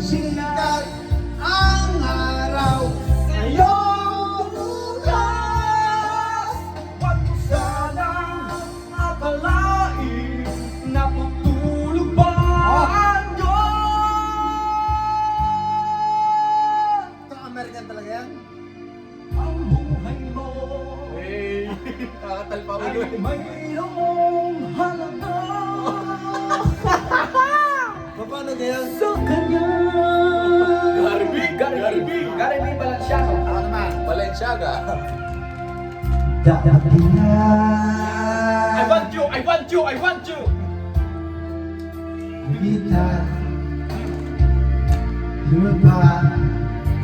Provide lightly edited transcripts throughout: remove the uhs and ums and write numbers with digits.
sikat ang araw ngayong bukas. Huwag mo sanang akalain na tutulog ba ang Diyos? Ito American talaga yan? Ang buhay mo Hey, kakatalpa mo ay doon. mayroong halaga Paano ganyan? sa kanya. Gary B. Balenciaga. Ako naman. Balenciaga. Dapat I want you, I want you, I want you. Bitan Yun pa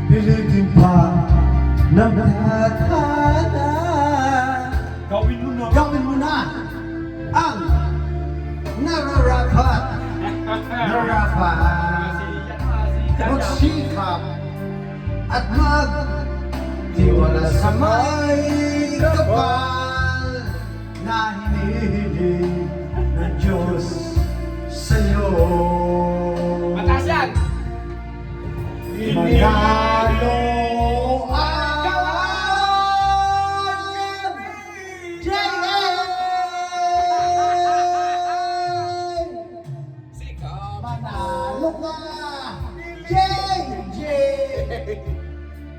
Pilitin pa ng tatana. Gawin mo na. Gawin mo na ang nararapat magsikap at magtiwala sa may kapal na hinihiling ng Diyos sa'yo. Mataas yan. Mga